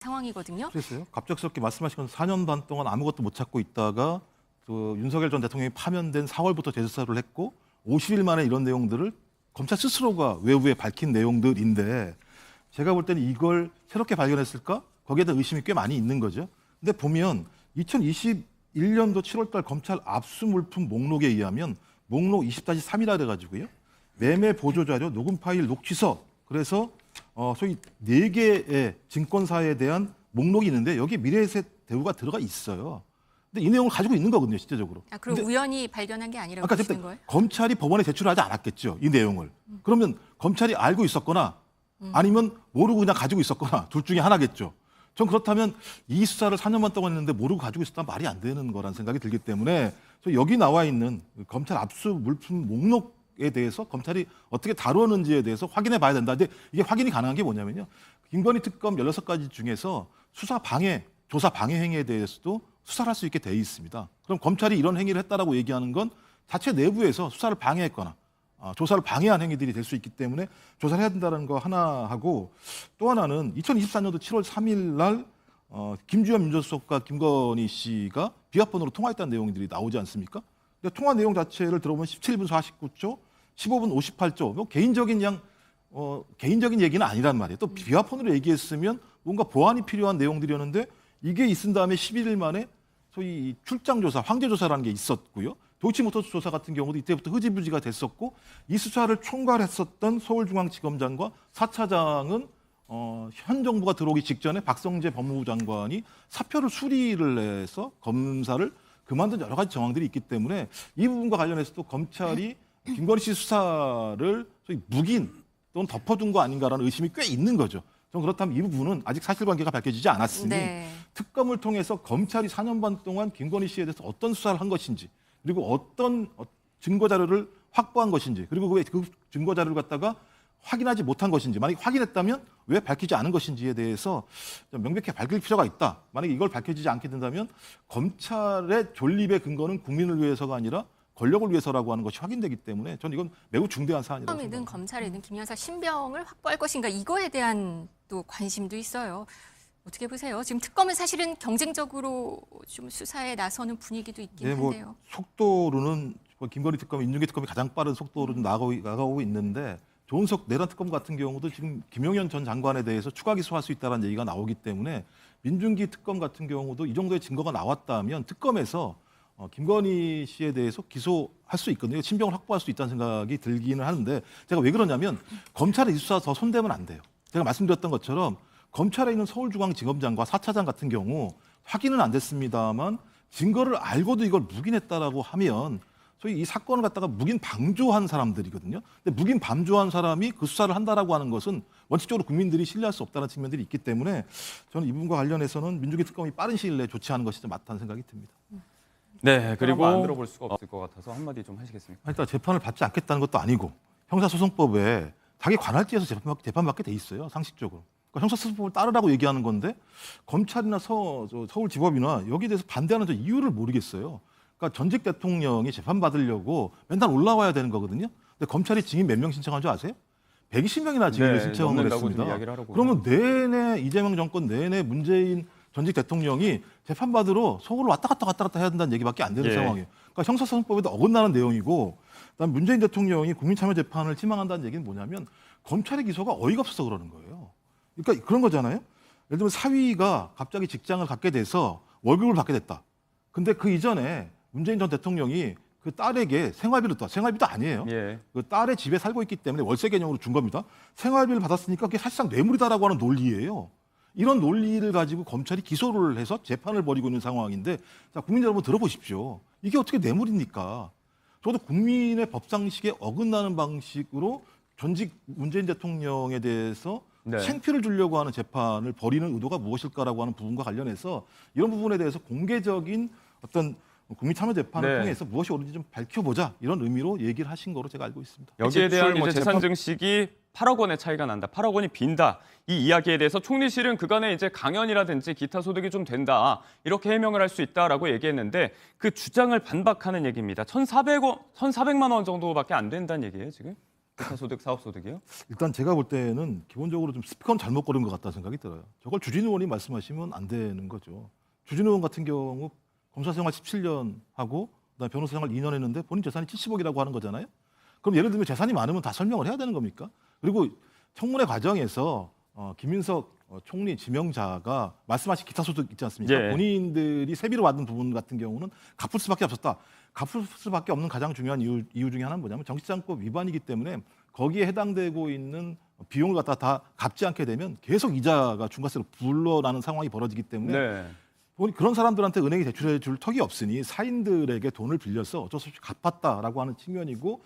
상황이거든요. 그랬어요. 갑작스럽게 말씀하신 건 4년 반 동안 아무것도 못 찾고 있다가 그 윤석열 전 대통령이 파면된 4월부터 재수사를 했고 50일 만에 이런 내용들을 검찰 스스로가 외부에 밝힌 내용들인데 제가 볼 때는 이걸 새롭게 발견했을까? 거기에 대한 의심이 꽤 많이 있는 거죠. 근데 보면 2021년도 7월달 검찰 압수물품 목록에 의하면 목록 20-3이라 그래가지고요. 매매 보조자료, 녹음 파일, 녹취서 그래서 소위 4개의 증권사에 대한 목록이 있는데 여기에 미래에셋 대우가 들어가 있어요. 근데 이 내용을 가지고 있는 거거든요, 실제적으로. 그럼 근데 우연히 발견한 게 아니라고 아까 보시는 거예요? 검찰이 법원에 제출하지 않았겠죠, 이 내용을. 그러면 검찰이 알고 있었거나 아니면 모르고 그냥 가지고 있었거나 둘 중에 하나겠죠. 전 그렇다면 이 수사를 4년 반 동안 했는데 모르고 가지고 있었다면 말이 안 되는 거라는 생각이 들기 때문에 여기 나와 있는 검찰 압수 물품 목록에 대해서 검찰이 어떻게 다루었는지에 대해서 확인해 봐야 된다. 근데 이게 확인이 가능한 게 뭐냐면요. 김건희 특검 16가지 중에서 수사 방해, 조사 방해 행위에 대해서도 수사를 할 수 있게 돼 있습니다. 그럼 검찰이 이런 행위를 했다라고 얘기하는 건 자체 내부에서 수사를 방해했거나 조사를 방해한 행위들이 될 수 있기 때문에 조사를 해야 된다는 거 하나 하고 또 하나는 2024년도 7월 3일 날 김주현 민정수석과 김건희 씨가 비화폰으로 통화했다는 내용들이 나오지 않습니까? 근데 통화 내용 자체를 들어보면 17분 49초, 15분 58초, 뭐 개인적인 얘기는 아니란 말이에요. 또 비화폰으로 얘기했으면 뭔가 보완이 필요한 내용들이었는데 이게 있은 다음에 11일 만에 소위 출장조사, 황제조사라는 게 있었고요. 도이치모터스 조사 같은 경우도 이때부터 흐지부지가 됐었고 이 수사를 총괄했었던 서울중앙지검장과 4차장은 현 정부가 들어오기 직전에 박성재 법무부 장관이 사표를 수리를 해서 검사를 그만둔 여러 가지 정황들이 있기 때문에 이 부분과 관련해서도 검찰이 김건희 씨 수사를 소위 묵인 또는 덮어둔 거 아닌가라는 의심이 꽤 있는 거죠. 전 그렇다면 이 부분은 아직 사실관계가 밝혀지지 않았으니 특검을 통해서 검찰이 4년 반 동안 김건희 씨에 대해서 어떤 수사를 한 것인지 그리고 어떤 증거 자료를 확보한 것인지 그리고 왜 그 증거 자료를 갖다가 확인하지 못한 것인지 만약에 확인했다면 왜 밝히지 않은 것인지에 대해서 좀 명백히 밝힐 필요가 있다. 만약에 이걸 밝혀지지 않게 된다면 검찰의 존립의 근거는 국민을 위해서가 아니라 권력을 위해서라고 하는 것이 확인되기 때문에 저는 이건 매우 중대한 사안이라고 특검이든 생각합니다. 검찰이든 김 여사 신병을 확보할 것인가 이거에 대한 또 관심도 있어요. 어떻게 보세요? 지금 특검은 사실은 경쟁적으로 좀 수사에 나서는 분위기도 있긴 한데요. 속도로는 김건희 특검, 임종기 특검이 가장 빠른 속도로 좀 나가고 있는데 조은석 내란 특검 같은 경우도 지금 김용현 전 장관에 대해서 추가 기소할 수 있다는 얘기가 나오기 때문에 민중기 특검 같은 경우도 이 정도의 증거가 나왔다면 특검에서 김건희 씨에 대해서 기소할 수 있거든요. 신병을 확보할 수 있다는 생각이 들기는 하는데 제가 왜 그러냐면 검찰의 이 수사 더 손대면 안 돼요. 제가 말씀드렸던 것처럼 검찰에 있는 서울중앙지검장과 4차장 같은 경우 확인은 안 됐습니다만 증거를 알고도 이걸 묵인했다라고 하면 소위 이 사건을 갖다가 묵인 방조한 사람들이거든요. 근데 묵인 방조한 사람이 그 수사를 한다라고 하는 것은 원칙적으로 국민들이 신뢰할 수 없다는 측면들이 있기 때문에 저는 이 부분과 관련해서는 민주기 특검이 빠른 시일 내에 조치하는 것이 좀 맞다는 생각이 듭니다. 네, 그리고 안 들어볼 수가 없을 것 같아서 한마디 좀 하시겠습니까? 일단 재판을 받지 않겠다는 것도 아니고 형사소송법에 자기 관할지에서 재판받게 돼 있어요. 상식적으로. 그러니까 형사소송법을 따르라고 얘기하는 건데 검찰이나 서울지법이나 여기에 대해서 반대하는 저 이유를 모르겠어요. 그러니까 전직 대통령이 재판받으려고 맨날 올라와야 되는 거거든요. 근데 검찰이 증인 몇 명 신청한 줄 아세요? 120명이나 증인을 신청을 했습니다. 그러면 내내 이재명 정권 내내 문재인 전직 대통령이 재판받으러 서울을 왔다 갔다 해야 된다는 얘기밖에 안 되는 상황이에요. 그러니까 형사소송법에도 어긋나는 내용이고 그다음 문재인 대통령이 국민참여재판을 희망한다는 얘기는 뭐냐면 검찰의 기소가 어이가 없어서 그러는 거예요. 그러니까 그런 거잖아요. 예를 들면 사위가 갑자기 직장을 갖게 돼서 월급을 받게 됐다. 근데 그 이전에 문재인 전 대통령이 그 딸에게 생활비도 아니에요. 그 딸의 집에 살고 있기 때문에 월세 개념으로 준 겁니다. 생활비를 받았으니까 그게 사실상 뇌물이다라고 하는 논리예요. 이런 논리를 가지고 검찰이 기소를 해서 재판을 벌이고 있는 상황인데 자, 국민 여러분 들어보십시오. 이게 어떻게 뇌물입니까? 저도 국민의 법상식에 어긋나는 방식으로 전직 문재인 대통령에 대해서 창피를 주려고 하는 재판을 벌이는 의도가 무엇일까라고 하는 부분과 관련해서 이런 부분에 대해서 공개적인 어떤 국민참여재판을 통해서 무엇이 옳은지 좀 밝혀보자 이런 의미로 얘기를 하신 거로 제가 알고 있습니다. 여기에 대한 이제 재산 증식이 8억 원의 차이가 난다. 8억 원이 빈다. 이 이야기에 대해서 총리실은 그간에 이제 강연이라든지 기타 소득이 좀 된다. 이렇게 해명을 할 수 있다라고 얘기했는데 그 주장을 반박하는 얘기입니다. 1,400만 원 정도밖에 안 된다는 얘기예요, 지금? 기타소득, 사업소득이요? 일단 제가 볼 때는 기본적으로 좀 스피커는 잘못 고른 것 같다는 생각이 들어요. 저걸 주진우 의원이 말씀하시면 안 되는 거죠. 주진우 의원 같은 경우 검사 생활 17년 하고 그다음에 변호사 생활 2년 했는데 본인 재산이 70억이라고 하는 거잖아요. 그럼 예를 들면 재산이 많으면 다 설명을 해야 되는 겁니까? 그리고 청문회 과정에서 김인석 총리 지명자가 말씀하신 기타 소득 있지 않습니까? 예. 본인들이 세비로 받은 부분 같은 경우는 갚을 수밖에 없었다. 갚을 수밖에 없는 가장 중요한 이유 중에 하나는 뭐냐면 정치자금법 위반이기 때문에 거기에 해당되고 있는 비용을 갖다 다 갚지 않게 되면 계속 이자가 중과세로 불러나는 상황이 벌어지기 때문에 네. 그런 사람들한테 은행이 대출해 줄 턱이 없으니 사인들에게 돈을 빌려서 어쩔 수 없이 갚았다라고 하는 측면이고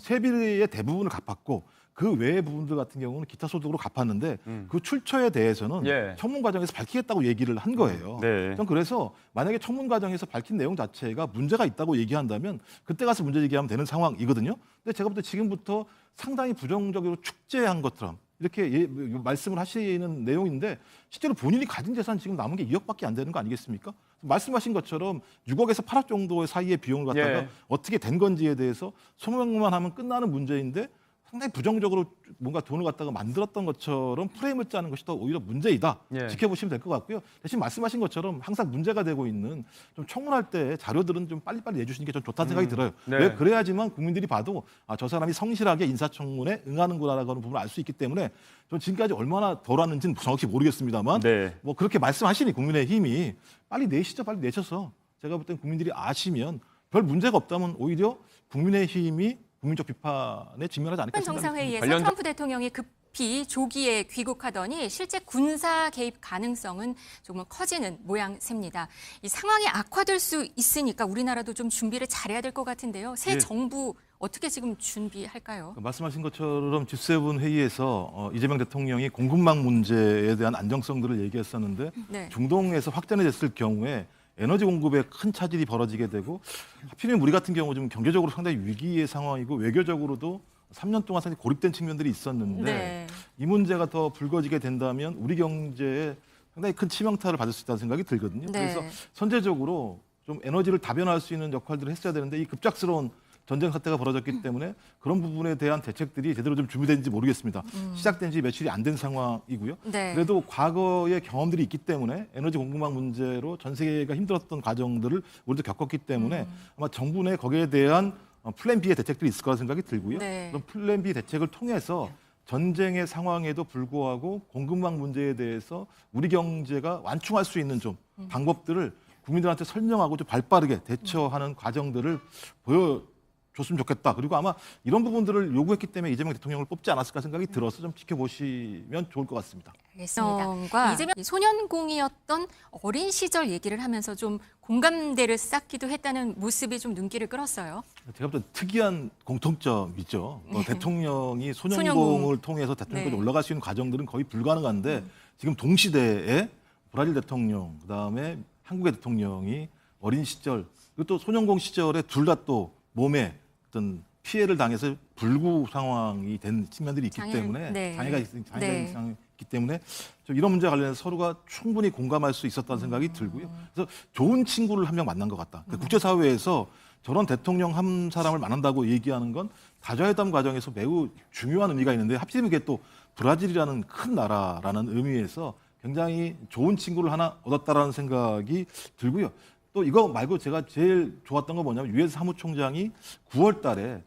세비의 대부분을 갚았고 그 외의 부분들 같은 경우는 기타 소득으로 갚았는데 그 출처에 대해서는 예. 청문 과정에서 밝히겠다고 얘기를 한 거예요. 네. 전 그래서 만약에 청문 과정에서 밝힌 내용 자체가 문제가 있다고 얘기한다면 그때 가서 문제 제기하면 되는 상황이거든요. 근데 제가 볼 때 지금부터 상당히 부정적으로 축제한 것처럼 이렇게 말씀을 하시는 내용인데 실제로 본인이 가진 재산 지금 남은 게 2억밖에 안 되는 거 아니겠습니까? 말씀하신 것처럼 6억에서 8억 정도의 사이의 비용을 갖다가 예. 어떻게 된 건지에 대해서 소명만 하면 끝나는 문제인데 상당히 부정적으로 뭔가 돈을 갖다가 만들었던 것처럼 프레임을 짜는 것이 더 오히려 문제이다. 예. 지켜보시면 될 것 같고요. 대신 말씀하신 것처럼 항상 문제가 되고 있는 좀 청문할 때 자료들은 좀 빨리빨리 내주시는 게 좀 좋다는 생각이 들어요. 네. 왜 그래야지만 국민들이 봐도 저 사람이 성실하게 인사청문회 응하는구나라고 하는 부분을 알 수 있기 때문에 전 지금까지 얼마나 덜 왔는지는 정확히 모르겠습니다만 네. 뭐 그렇게 말씀하시니 국민의힘이 빨리 내시죠. 빨리 내셔서 제가 볼 땐 국민들이 아시면 별 문제가 없다면 오히려 국민의힘이 국민적 비판에 직면하지 않을까 생각합니다. 정상회의에서 관련- 트럼프 대통령이 급히 조기에 귀국하더니 실제 군사 개입 가능성은 조금 커지는 모양새입니다. 이 상황이 악화될 수 있으니까 우리나라도 좀 준비를 잘해야 될 것 같은데요. 새 예. 정부 어떻게 지금 준비할까요? 말씀하신 것처럼 G7 회의에서 이재명 대통령이 공급망 문제에 대한 안정성들을 얘기했었는데 네. 중동에서 확전이 됐을 경우에 에너지 공급에 큰 차질이 벌어지게 되고 하필이면 우리 같은 경우 좀 경제적으로 상당히 위기의 상황이고 외교적으로도 3년 동안 상당히 고립된 측면들이 있었는데 네. 이 문제가 더 불거지게 된다면 우리 경제에 상당히 큰 치명타를 받을 수 있다는 생각이 들거든요. 네. 그래서 선제적으로 좀 에너지를 다변화할 수 있는 역할들을 했어야 되는데 이 급작스러운 전쟁 사태가 벌어졌기 때문에 그런 부분에 대한 대책들이 제대로 좀 준비된지 모르겠습니다. 시작된 지 며칠이 안 된 상황이고요. 네. 그래도 과거의 경험들이 있기 때문에 에너지 공급망 문제로 전 세계가 힘들었던 과정들을 우리도 겪었기 때문에 아마 정부 내 거기에 대한 플랜 B의 대책들이 있을 거라 생각이 들고요. 네. 그럼 플랜 B 대책을 통해서 전쟁의 상황에도 불구하고 공급망 문제에 대해서 우리 경제가 완충할 수 있는 좀 방법들을 국민들한테 설명하고 좀 발빠르게 대처하는 과정들을 보여줬으면 좋겠다. 그리고 아마 이런 부분들을 요구했기 때문에 이재명 대통령을 뽑지 않았을까 생각이 들어서 좀 지켜보시면 좋을 것 같습니다. 알겠습니다. 이재명 소년공이었던 어린 시절 얘기를 하면서 좀 공감대를 쌓기도 했다는 모습이 좀 눈길을 끌었어요. 제가 볼 때 특이한 공통점이죠. 대통령이 소년공을 소년공. 통해서 대통령까지 네. 올라갈 수 있는 과정들은 거의 불가능한데 지금 동시대에 브라질 대통령, 그다음에 한국의 대통령이 어린 시절 그리고 또 소년공 시절에 둘 다 또 몸에 어떤 피해를 당해서 불구 상황이 된 측면들이 있기 때문에 네. 장애가 네. 있기 때문에 좀 이런 문제와 관련해서 서로가 충분히 공감할 수 있었다는 생각이 들고요. 그래서 좋은 친구를 한 명 만난 것 같다. 그 국제사회에서 저런 대통령 한 사람을 만난다고 얘기하는 건 다자회담 과정에서 매우 중요한 의미가 있는데 하필이면 이게 또 브라질이라는 큰 나라라는 의미에서 굉장히 좋은 친구를 하나 얻었다라는 생각이 들고요. 또 이거 말고 제가 제일 좋았던 건 뭐냐면 유엔 사무총장이 9월 달에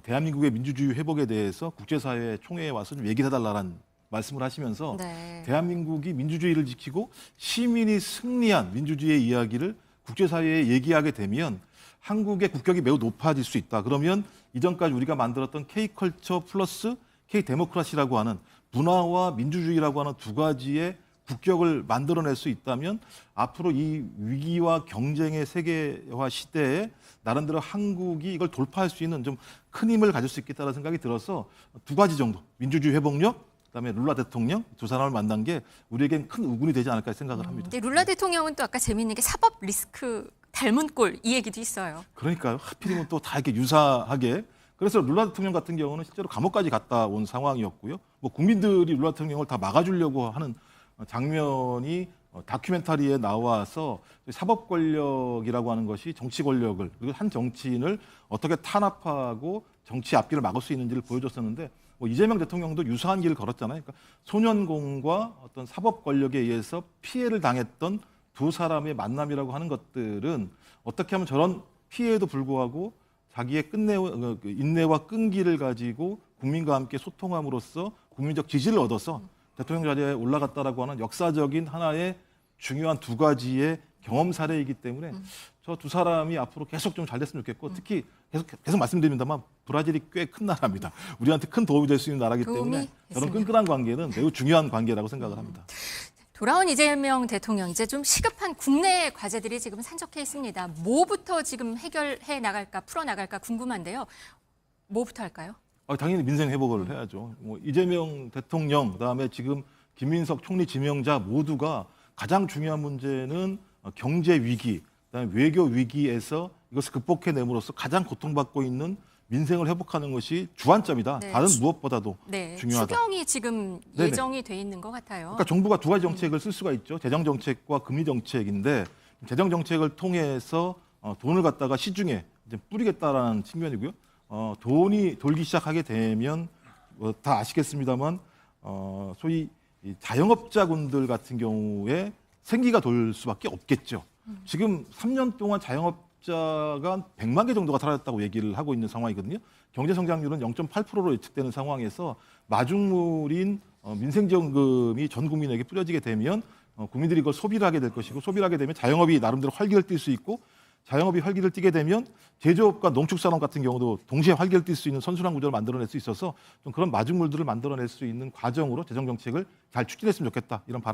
대한민국의 민주주의 회복에 대해서 국제사회 총회에 와서 좀 얘기를 해달라는 말씀을 하시면서 네. 대한민국이 민주주의를 지키고 시민이 승리한 민주주의의 이야기를 국제사회에 얘기하게 되면 한국의 국격이 매우 높아질 수 있다. 그러면 이전까지 우리가 만들었던 K컬처 플러스 K데모크라시라고 하는 문화와 민주주의라고 하는 두 가지의 국격을 만들어낼 수 있다면 앞으로 이 위기와 경쟁의 세계화 시대에 나름대로 한국이 이걸 돌파할 수 있는 좀 큰 힘을 가질 수 있겠다는 생각이 들어서 두 가지 정도 민주주의 회복력 그다음에 룰라 대통령 두 사람을 만난 게 우리에겐 큰 우군이 되지 않을까 생각을 합니다. 근데 룰라 대통령은 또 아까 재미있는 게 사법 리스크 닮은 꼴 이 얘기도 있어요. 그러니까요. 하필이면 또 다 이렇게 유사하게. 그래서 룰라 대통령 같은 경우는 실제로 감옥까지 갔다 온 상황이었고요. 뭐 국민들이 룰라 대통령을 다 막아주려고 하는 장면이 다큐멘터리에 나와서 사법 권력이라고 하는 것이 정치 권력을 그리고 한 정치인을 어떻게 탄압하고 정치 앞길을 막을 수 있는지를 보여줬었는데 뭐 이재명 대통령도 유사한 길을 걸었잖아요. 그러니까 소년공과 어떤 사법 권력에 의해서 피해를 당했던 두 사람의 만남이라고 하는 것들은 어떻게 하면 저런 피해에도 불구하고 자기의 인내와 끈기를 가지고 국민과 함께 소통함으로써 국민적 지지를 얻어서 대통령 자리에 올라갔다라고 하는 역사적인 하나의 중요한 두 가지의 경험 사례이기 때문에 저 두 사람이 앞으로 계속 좀 잘 됐으면 좋겠고 특히 계속 말씀드립니다만 브라질이 꽤 큰 나라입니다. 우리한테 큰 도움이 될 수 있는 나라이기 때문에 저런 끈끈한 관계는 매우 중요한 관계라고 생각을 합니다. 돌아온 이재명 대통령 이제 좀 시급한 국내 과제들이 지금 산적해 있습니다. 뭐부터 지금 해결해 나갈까 풀어 나갈까 궁금한데요. 뭐부터 할까요? 당연히 민생 회복을 해야죠. 뭐 이재명 대통령 그다음에 지금 김민석 총리 지명자 모두가 가장 중요한 문제는 경제 위기, 그다음에 외교 위기에서 이것을 극복해냄으로써 가장 고통받고 있는 민생을 회복하는 것이 주안점이다. 네. 다른 무엇보다도 네, 중요하다. 추경이 지금 네네. 예정이 돼 있는 것 같아요. 그러니까 정부가 두 가지 정책을 쓸 수가 있죠. 재정 정책과 금리 정책인데 재정 정책을 통해서 돈을 갖다가 시중에 이제 뿌리겠다라는 측면이고요. 돈이 돌기 시작하게 되면 다 아시겠습니다만 소위 이 자영업자군들 같은 경우에 생기가 돌 수밖에 없겠죠. 지금 3년 동안 자영업자가 100만 개 정도가 사라졌다고 얘기를 하고 있는 상황이거든요. 경제 성장률은 0.8%로 예측되는 상황에서 마중물인 민생지원금이 전 국민에게 뿌려지게 되면 국민들이 이걸 소비를 하게 될 것이고 소비를 하게 되면 자영업이 나름대로 활기를 띨 수 있고 자영업이 활기를 띠게 되면 제조업과 농축산업 같은 경우도 동시에 활기를 띨 수 있는 선순환 구조를 만들어낼 수 있어서 좀 그런 마중물들을 만들어낼 수 있는 과정으로 재정 정책을 잘 추진했으면 좋겠다 이런 바람.